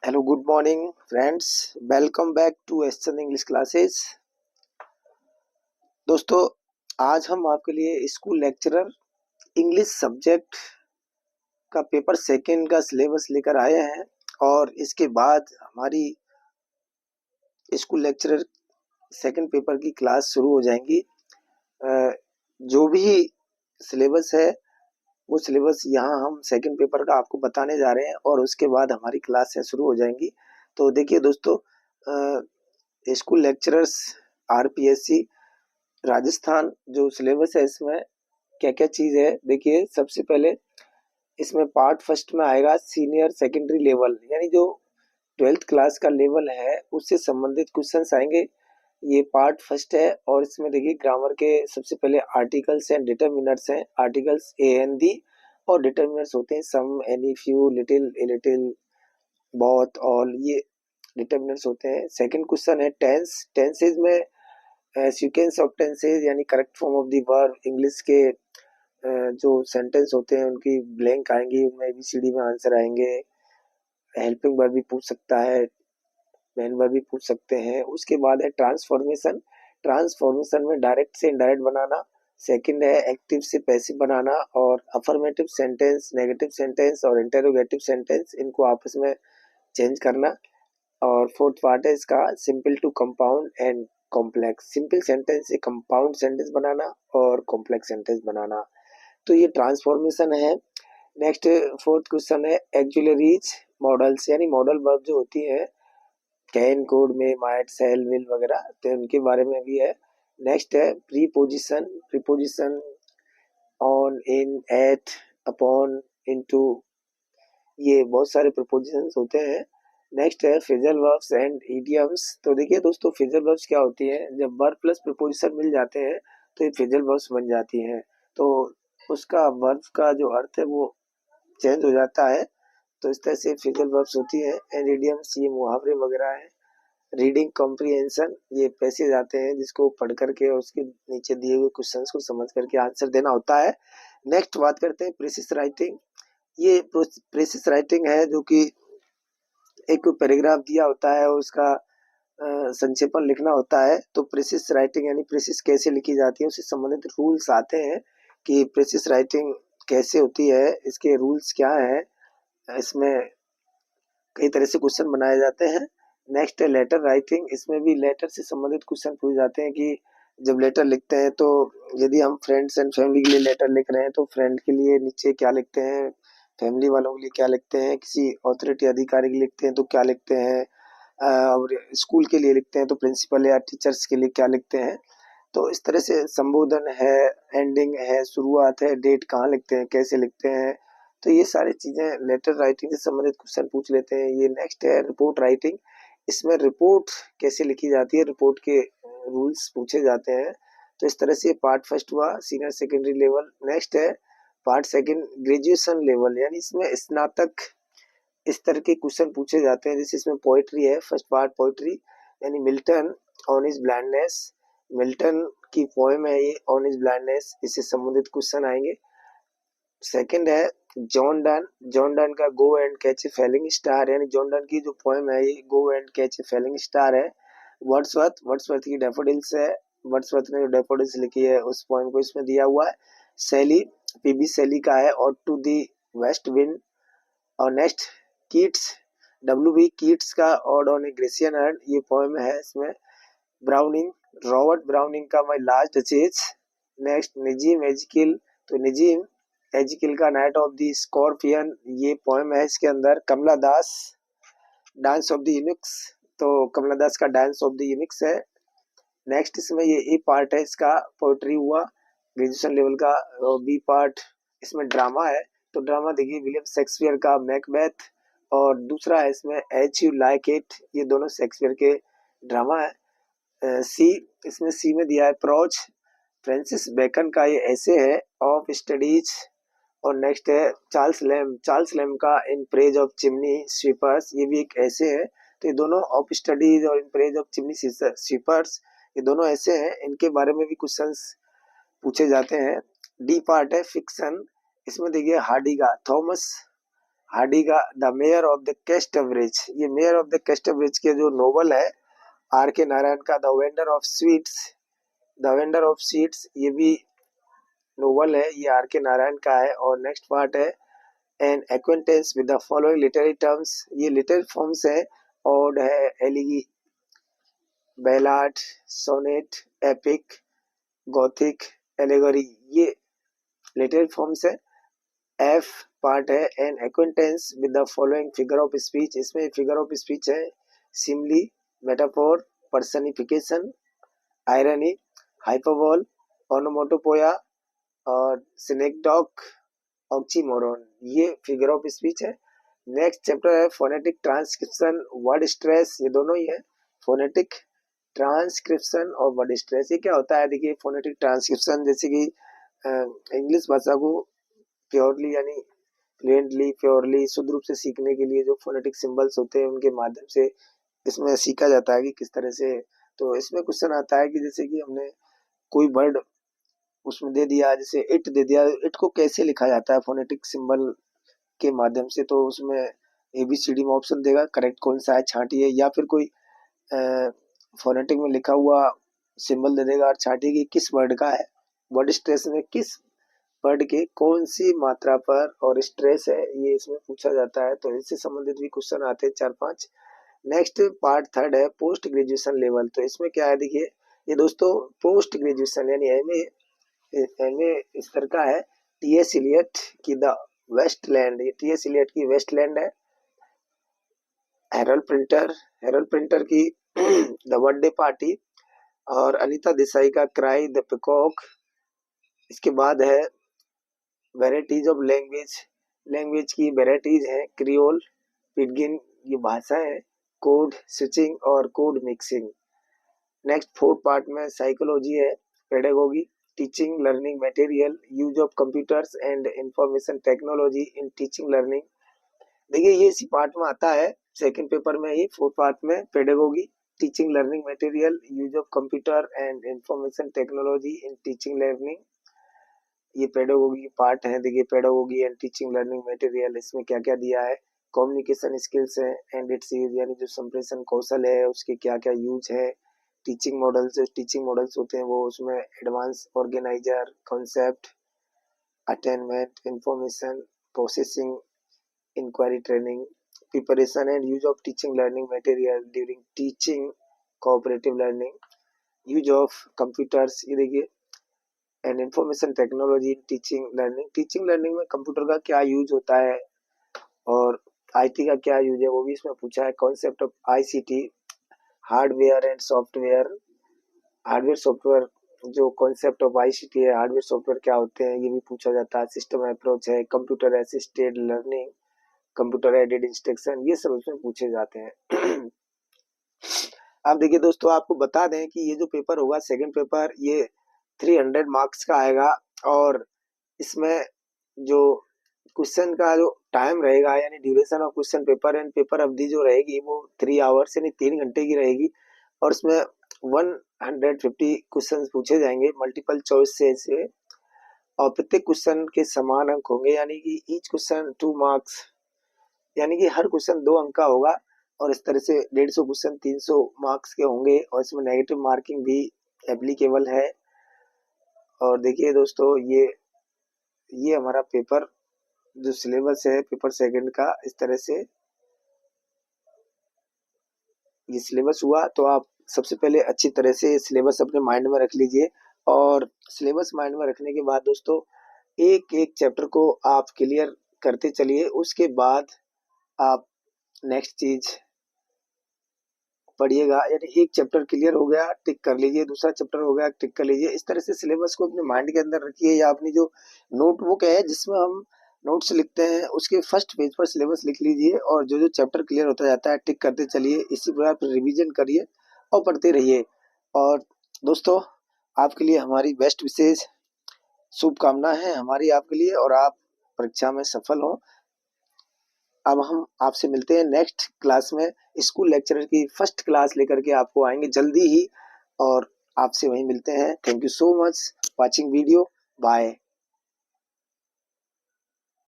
Hello, good morning, friends. Welcome back to एसचंद English classes. दोस्तों, आज हम आपके लिए स्कूल लेक्चरर इंग्लिश सब्जेक्ट का पेपर सेकंड का सिलेबस लेकर आए हैं और इसके बाद हमारी स्कूल लेक्चरर सेकंड पेपर की क्लास शुरू हो जाएंगी। जो भी सिलेबस है वो सिलेबस यहाँ हम सेकंड पेपर का आपको बताने जा रहे हैं और उसके बाद हमारी क्लासें शुरू हो जाएंगी। तो देखिए दोस्तों, स्कूल लेक्चरर्स आरपीएससी राजस्थान जो सिलेबस है इसमें क्या क्या चीज है। देखिए, सबसे पहले इसमें पार्ट फर्स्ट में आएगा सीनियर सेकेंडरी लेवल, यानी जो 12th क्लास का लेवल है उससे संबंधित क्वेश्चंस आएंगे। ये पार्ट फर्स्ट है और इसमें देखिए ग्रामर के सबसे पहले आर्टिकल्स एंड डिटरमिनर्स हैं। आर्टिकल्स ए एंड दी और डिटरमिनर्स होते हैं some, any, few, little, a little, बहुत, ऑल, ये डिटरमिनर्स होते हैं। सेकंड क्वेश्चन है टेंस। टेंसेज में सीक्वेंस ऑफ टेंसेज यानी correct form of the verb. English के जो सेंटेंस होते हैं उनकी ब्लैंक आएंगी, उनमें एबीसीडी में आंसर आएंगे। हेल्पिंग वर्ब भी पूछ सकता है, मेन वर्ब भी पूछ सकते हैं। उसके बाद है ट्रांसफॉर्मेशन। ट्रांसफॉर्मेशन में डायरेक्ट से इनडायरेक्ट बनाना। सेकंड है एक्टिव से पैसिव बनाना और अफर्मेटिव सेंटेंस, नेगेटिव सेंटेंस और इंटरोगेटिव सेंटेंस इनको आपस में चेंज करना। और फोर्थ पार्ट है इसका simple to compound and complex. Simple sentence से कंपाउंड सेंटेंस बनाना और कॉम्प्लेक्स सेंटेंस बनाना। तो ये ट्रांसफॉर्मेशन है। नेक्स्ट फोर्थ क्वेश्चन है एक्जुलरीज मॉडल्स, यानी मॉडल वर्ब जो होती है can, could, may, might, shall, will वगैरह, तो उनके बारे में भी है। नेक्स्ट है preposition. Preposition on, in, at, upon, into, ये बहुत सारे प्रीपोजिशंस होते हैं। नेक्स्ट है फ्रेजल वर्ब्स एंड इडियम्स। तो देखिए दोस्तों, फ्रेजल वर्ब्स क्या होती है, जब वर्ब प्लस प्रीपोजिशन मिल जाते हैं तो ये फ्रेजल वर्ब्स बन जाती हैं। तो उसका वर्ब का जो अर्थ है वो चेंज हो जाता है। तो इस तरह से फ्रेजल वर्ब्स होती है। एंड इडियम्स ये मुहावरे वगैरह हैं। रीडिंग कॉम्प्रिहेंशन, ये पैसेज आते हैं जिसको पढ़ करके और उसके नीचे दिए हुए क्वेश्चंस को समझ करके आंसर देना होता है। नेक्स्ट बात करते हैं प्रीसिस राइटिंग। ये प्रीसिस राइटिंग है जो कि एक पैराग्राफ दिया होता है और उसका संक्षेपण लिखना होता है। तो प्रीसिस राइटिंग यानी प्रीसिस कैसे लिखी जाती है उससे संबंधित रूल्स आते हैं कि प्रीसिस राइटिंग कैसे होती है, इसके रूल्स क्या है। इसमें कई तरह से क्वेश्चन बनाए जाते हैं। नेक्स्ट है लेटर राइटिंग। इसमें भी लेटर से संबंधित क्वेश्चन पूछे जाते हैं कि जब लेटर लिखते हैं तो यदि हम फ्रेंड्स एंड फैमिली के लिए लेटर लिख रहे हैं तो फ्रेंड के लिए नीचे क्या लिखते हैं, फैमिली वालों के लिए क्या लिखते हैं, किसी अथॉरिटी अधिकारी के लिए लिखते हैं तो क्या लिखते हैं, और स्कूल के लिए लिखते हैं तो प्रिंसिपल या टीचर्स के लिए क्या लिखते हैं। तो इस तरह से संबोधन है, एंडिंग है, शुरुआत है, डेट कहाँ लिखते हैं, कैसे लिखते हैं। तो ये सारी चीजें लेटर राइटिंग से संबंधित क्वेश्चन पूछ लेते हैं। ये नेक्स्ट है रिपोर्ट राइटिंग। इसमें रिपोर्ट कैसे लिखी जाती है, रिपोर्ट के रूल्स पूछे जाते हैं। तो इस तरह से पार्ट फर्स्ट हुआ सीनियर सेकेंडरी लेवल। नेक्स्ट है पार्ट सेकंड ग्रेजुएशन लेवल, यानी इसमें स्नातक स्तर के क्वेश्चन पूछे जाते हैं। जैसे इसमें पोइट्री है, फर्स्ट पार्ट पोइट्री यानी Milton on his blindness. Milton की पोएम है ये ऑन हिज ब्लाइंडनेस, इससे संबंधित क्वेश्चन आएंगे। सेकंड है जॉन डन। जॉन डन का go and catch a falling star, यानी जॉन डन की जो पोएम है ये go and catch a falling star है। वर्ड्सवर्थ, वर्ड्सवर्थ की डैफोडिल्स है। वर्ड्सवर्थ ने जो डैफोडिल्स लिखी है उस पोएम को इसमें दिया हुआ है। शैली पीबी शैली का है और टू दी वेस्ट विंड। और next Keats, W B Keats का ode on a Grecian urn, ये पोएम है इसमें। ब्राउनिंग, रॉबर्ट ब्राउनिंग का my last duchess. Next Nissim Ezekiel, तो नजीम एजिकिल का नाइट ऑफ द स्कॉर्पियन, ये पोएम है इसके अंदर। Kamala Das dance of the eunuchs, तो कमला दास का डांस ऑफ द यूनिक्स है। नेक्स्ट इसमें ये ए पार्ट है इसका पोएट्री हुआ ग्रेजुएशन लेवल का। बी पार्ट इसमें ड्रामा है। तो ड्रामा देखिए विलियम शेक्सपियर का मैकबेथ और दूसरा है इसमें एज यू लाइक इट, ये दोनों शेक्सपियर के ड्रामा है। सी, इसमें सी में दिया है प्रोज, फ्रांसिस बेकन का ये ऐसे है ऑफ स्टडीज। और नेक्स्ट है चार्ल्स लैम, चार्ल्स लैम का in praise of chimney sweepers, ये भी एक ऐसे है। तो ये दोनों ऑफ स्टडीज और in praise of chimney sweepers ये दोनों ऐसे हैं, इनके बारे में भी क्वेश्चंस पूछे जाते हैं। डी पार्ट है फिक्शन। इसमें देखिए हार्डी का थॉमस हार्डी का द मेयर ऑफ द कैस्टब्रिज, ये मेयर ऑफ द कैस्टब्रिज के जो नोवेल है आर के नारायण का the vendor of sweets, the vendor of sweets, ये भी नोवेल है, ये आर के नारायण का है। और नेक्स्ट पार्ट है an acquaintance with the following literary terms, ये लिटरेरी फॉर्म्स है, ओड है, elegy, ballad, sonnet, epic, gothic, allegory, ये लिटरेरी फॉर्म्स है। एफ पार्ट है an acquaintance with the following figure of speech, इसमें फिगर ऑफ स्पीच है simile, metaphor, personification, irony, hyperbole, onomatopoeia और synecdoche, oxymoron, ये figure of speech है। Next chapter है phonetic transcription, word stress, ये दोनों ही है, फोनेटिक ट्रांसक्रिप्शन और वर्ड स्ट्रेस। ये क्या होता है, देखिए फोनेटिक ट्रांसक्रिप्शन जैसे कि इंग्लिश भाषा को प्योरली यानी फ्लुएंटली, प्योरली, शुद्ध रूप से सीखने के लिए जो फोनेटिक सिंबल्स होते हैं उनके माध्यम से इसमें सीखा जाता है कि किस तरह से। तो इसमें क्वेश्चन आता है कि जैसे कि हमने कोई वर्ड उसमें दे दिया, जैसे इट दे दिया, इट को कैसे लिखा जाता है फोनेटिक सिंबल के माध्यम से, तो उसमें एबीसीडी में ऑप्शन देगा, करेक्ट कौन सा है छांटिए, या फिर कोई फोनेटिक में लिखा हुआ सिंबल दे देगा और छांटिए कि किस वर्ड का है, वर्ड स्ट्रेस में किस वर्ड के कौन सी मात्रा पर और स्ट्रेस है, ये इसमें पूछा जाता है। तो इससे संबंधित भी क्वेश्चन आते हैं 4-5। नेक्स्ट पार्ट थर्ड है पोस्ट ग्रेजुएशन लेवल, तो इसमें क्या है, देखिए ये दोस्तों पोस्ट ग्रेजुएशन यानी एमए स्तर का है। टीएस इलियट की द वेस्टलैंड, ये टीएस इलियट की वेस्टलैंड है। हेरल्ड प्रिंटर की द बर्थडे पार्टी, और अनीता देसाई का क्राई द पिकॉक। इसके बाद है वेराइटीज ऑफ लैंग्वेज, लैंग्वेज की वेराइटीज है, क्रियोल, पिडगिन, ये भाषा है, कोड स्विचिंग और code mixing. Next fourth part में साइकोलॉजी है, pedagogy, teaching learning material, use of computers and information technology in teaching learning. देखिए ये इसी पार्ट में आता है सेकंड पेपर में ही, फोर्थ पार्ट में pedagogy, teaching learning material, use of computer and information technology in teaching learning, ये pedagogy part है। देखिए pedagogy and teaching learning material, इसमें क्या क्या दिया है, कम्युनिकेशन स्किल्स है एंड इट्स यूज, यानी जो संप्रेषण कौशल है उसके क्या क्या यूज है। टीचिंग मॉडल्स, जो टीचिंग मॉडल्स होते हैं वो उसमें advance organiser, concept, attainment, information processing, inquiry training, preparation and use of teaching learning material during teaching, cooperative learning, use of computers, ये देखिए and information technology in teaching learning, teaching learning में computer का क्या use होता है और IT का क्या यूज है वो भी इसमें पूछा है। Concept of ICT, hardware and software, hardware software, जो कॉन्सेप्ट ऑफ आईसीटी है, हार्डवेयर सॉफ्टवेयर क्या होते हैं ये भी पूछा जाता है। सिस्टम अप्रोच है, computer assisted learning, computer aided instruction, ये सब इसमें पूछे जाते हैं। अब देखिए दोस्तों आपको बता दें कि ये जो पेपर होगा सेकंड पेपर, ये 300 मार्क्स का आएगा, और इसमें जो क्वेश्चन का जो टाइम रहेगा यानी duration of question paper and paper अवधि जो रहेगी वो 3 आवर्स यानी 3 घंटे की रहेगी, और इसमें 150 क्वेश्चन पूछे जाएंगे मल्टीपल चॉइस से, और प्रत्येक क्वेश्चन के समान अंक होंगे, यानी कि ईच क्वेश्चन 2 मार्क्स, यानी कि हर क्वेश्चन 2 अंक का होगा, और इस तरह से 150 क्वेश्चन 300 मार्क्स के होंगे, और इसमें नेगेटिव मार्किंग भी एप्लीकेबल है। और देखिए दोस्तों ये हमारा पेपर जो सिलेबस है पेपर सेकंड का, इस तरह से ये सिलेबस हुआ। तो आप सबसे पहले अच्छी तरह से सिलेबस अपने माइंड में रख लीजिए, और सिलेबस माइंड में रखने के बाद दोस्तों एक एक चैप्टर को आप क्लियर करते चलिए, उसके बाद आप नेक्स्ट चीज पढ़िएगा। यानी एक चैप्टर क्लियर हो गया टिक कर लीजिए, दूसरा चैप्टर हो गया टिक कर लीजिए, इस तरह से सिलेबस को अपने माइंड के अंदर रखिए, या अपनी जो नोटबुक है जिसमें हम नोट्स लिखते हैं उसके फर्स्ट पेज पर सिलेबस लिख लीजिए, और जो जो चैप्टर क्लियर होता जाता है टिक करते चलिए, इसी प्रकार पर रिवीजन करिए और पढ़ते रहिए। और दोस्तों आपके लिए हमारी बेस्ट विशेष शुभकामना है हमारी आपके लिए, और आप परीक्षा में सफल हों। अब हम आपसे मिलते हैं नेक्स्ट क्लास में, स्कूल लेक्चरर की फर्स्ट क्लास लेकर के आपको आएंगे जल्दी ही, और आपसे वहीं मिलते हैं। Thank you so much watching video, bye.